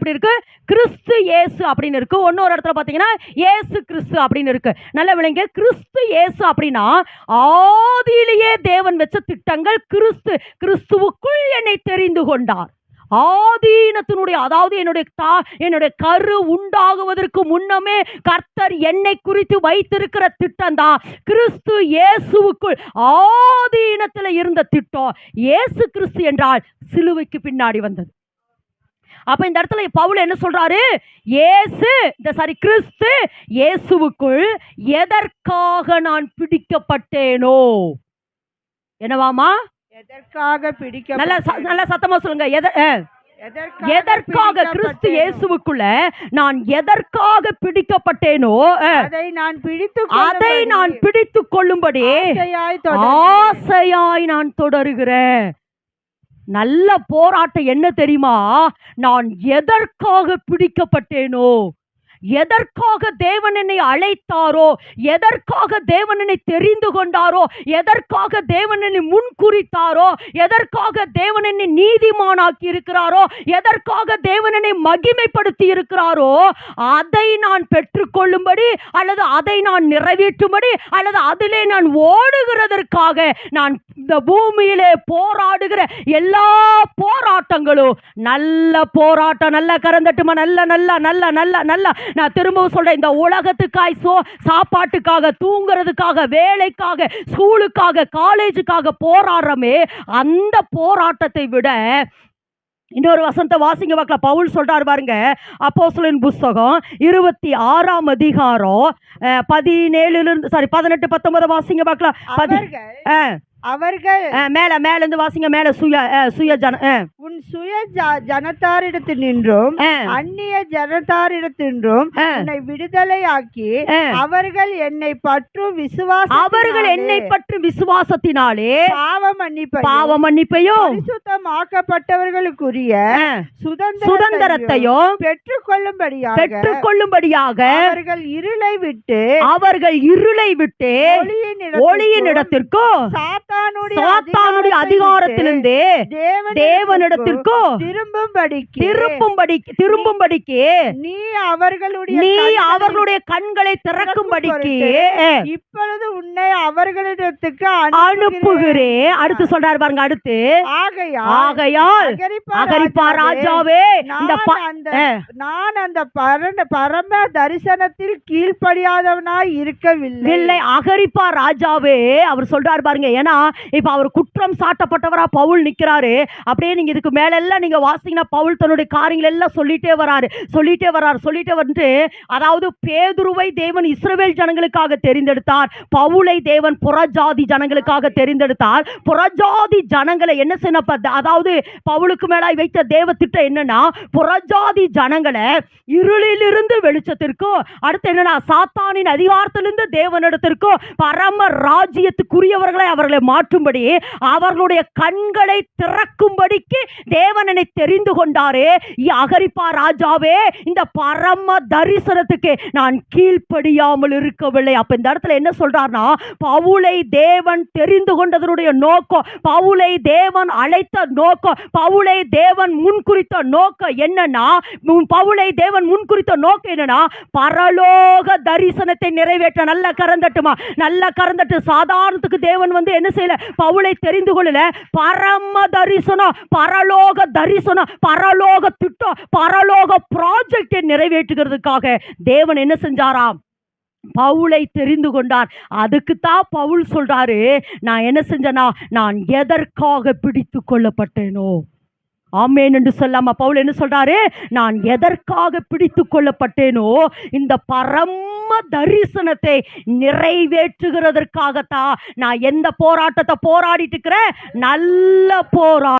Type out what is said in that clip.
எப்படி இருக்கு? கிறிஸ்து இயேசு அப்படின்னு இருக்கு. இன்னொரு இடத்துல பார்த்தீங்கன்னா இயேசு கிறிஸ்து அப்படின்னு இருக்கு. நல்ல விளங்க, கிறிஸ்து இயேசு அப்படின்னா ஆதியிலேயே தேவன் வச்ச திட்டங்கள். கிறிஸ்துவுக்குள் என்னை தெரிந்து கொண்டார். ஆதீனத்தினுடைய, அதாவது என்னுடைய கரு உண்டாகுவதற்கு முன்னமே கர்த்தர் என்னை குறித்து வைத்திருக்கிற திட்டம் தான் கிறிஸ்து இயேசுவுக்குள் ஆதீனத்தில் இருந்த திட்டம். இயேசு கிறிஸ்து என்றால் சிலுவைக்கு பின்னாடி வந்தது. அப்ப இந்த இடத்துல பவுல் என்ன சொல்றாரு? கிறிஸ்து இயேசுவுக்குள் எதற்காக நான் பிடிக்கப்பட்டேனோ, என்னவாமா? எதற்காக பிடிக்க, நல்ல சத்தமா சொல்லுங்க. எதற்காக கிறிஸ்து இயேசுவுக்குள்ள நான் எதற்காக பிடிக்கப்பட்டேனோ அதை நான் பிடித்து கொள்ளும்படி ஆசையாய் நான் தொடருகிறேன். நல்ல போராட்டம் என்ன தெரியுமா? நான் எதற்காக பிடிக்கப்பட்டேனோ, எதற்காக தேவன் என்னை அழைத்தாரோ, எதற்காக தேவன் என்னை தெரிந்து கொண்டாரோ, எதற்காக தேவன் என்னை முன்குறித்தாரோ, எதற்காக தேவன் என்னை நீதிமானாக்கி இருக்கிறாரோ, எதற்காக தேவன் என்னை மகிமைப்படுத்தி இருக்கிறாரோ, அதை நான் பெற்றுக்கொள்ளும்படி அல்லது அதை நான் நிறைவேற்றும்படி அல்லது அதிலே நான் ஓடுகிறதற்காக நான் இந்த பூமியிலே போராடுகிற எல்லா போராட்டங்களும் நல்ல போராட்டம். நல்ல கரந்தட்டுமா? நல்ல நல்ல நல்ல நல்ல நல்ல நான் திரும்பவும் சொல்றேன், இந்த உலகத்துக்காய் சாப்பாட்டுக்காக, தூங்குறதுக்காக, வேலைக்காக, ஸ்கூலுக்காக, காலேஜுக்காக போராடுறமே, அந்த போராட்டத்தை விட இன்னொரு வசனத்தை வாசிங்க பார்க்கலாம். பவுல் சொல்றாரு பாருங்க, அப்போஸ்தலரின் புத்தகம் 26ஆம் அதிகாரம் 18 19 வாசிங்க பார்க்கலாம். அவர்கள் மேல இருந்து வாசிங்க. மேல உன் சுய ஜனத்தாரிடத்தினின்றும் அந்நிய ஜனத்தாரிடத்தின்றும் உன்னை விடுதலையாக்கி அவர்கள் என்னை பற்றும் விசுவாசத்தினாலே பாவ மன்னிப்பையும் பரிசுத்தமாக்கப்பட்டவர்களுக்குரிய சுதந்திரத்தையும் பெற்றுக்கொள்ளும்படியாக அவர்கள் இருளை விட்டு ஒளியின் இடத்திற்கும் சாத்தானுடைய அதிகாரத்திலிருந்து தேவனிடத்திற்கு திரும்பும்படிக்கு நீ அவர்களுடைய கண்களை திறக்கும்படிக்கு இப்பொழுது உன்னை அவர்களிடத்துக்கு அனுப்புகிறேன். அடுத்து சொல்றாரு பாருங்க. அடுத்து ஆகையால் அகிரிப்பா ராஜாவே, நான் அந்த பரம தரிசனத்தில் கீழ்ப்படியாதவனாய் இருக்கவில்லை. அகிரிப்பா ராஜாவே அவர் சொல்றாரு பாருங்க. ஏன்னா இப்ப அவர் குற்றம் சாட்டப்பட்டவரா பவுல் நிக்கிறாரு. அப்படியே நீங்க இதுக்கு மேல எல்லாம் நீங்க வாசிங்கன்னா பவுல் தன்னுடைய காரியங்கள் எல்லாம் சொல்லிட்டே வந்து, அதாவது பேதுருவை தேவன் இஸ்ரவேல் ஜனங்களுக்காக தெரிந்தெடுத்தார், பவுலை தேவன் புறஜாதி ஜனங்களுக்காக தெரிந்தெடுத்தார். புறஜாதி ஜனங்களை என்ன செய்ய, அதாவது பவுலுக்கு மேலாய் வைத்த தேவ திட்டம் என்னன்னா, புறஜாதி ஜனங்களை இருளிலிருந்து வெளிச்சத்திற்கும், அடுத்து என்னன்னா சாத்தானின் அதிகாரத்திலிருந்து தேவனிடத்திற்கும் பரம ராஜ்யத்துக்குரியவர்களை அவர்களை மாற்றும்படி, அவர்களுடைய கண்களை திறக்கும்படிக்கு தேவனை தெரிந்து கொண்டாரே. அகிரிப்பா ராஜாவே, இந்த பரம தரிசனத்துக்கு நான் கீழ்ப்படியாமல் இருக்கவில்லை. அப்ப இந்த இடத்துல என்ன சொல்றார்னா, பவுலை தேவன் தெரிந்து கொண்டதனுடைய நோக்கம், பவுலை தேவன் அழைத்த நோக்கம், பவுலை தேவன் முன்குறித்த நோக்கம் என்னன்னா, பரலோக தரிசனத்தை நிறைவேற்ற. நல்ல கரந்தட்டுமா? நல்ல கரந்தட்டு. சாதாரணத்துக்கு தேவன் வந்து என்ன செய்யல, பவுலை தெரிந்து கொள்ளல. பரம தரிசனம், பரலோக தரிசனம், பரலோக திட்டம், பரலோக ப்ராஜெக்டை நிறைவேற்றுகிறதுக்காக தேவன் என்ன செஞ்சாராம்? பவுலை தெரிந்து கொண்டார். அதுக்குத்தான் பவுல் சொல்றாரு, நான் என்ன செஞ்சேனா, நான் எதற்காக பிடித்து கொள்ளப்பட்டேனோ. ஆமேன் என்று சொல்லாம பவுல் என்ன சொல்றாரு? நான் எதற்காக பிடித்து கொள்ளப்பட்டேனோ, இந்த பரம தரிசனத்தை நிறைவேற்றுகிறதற்காகத்தான் நான் எந்த போராட்டத்தை போராடிட்டு இருக்கிறேன்? நல்ல போராட்டம்.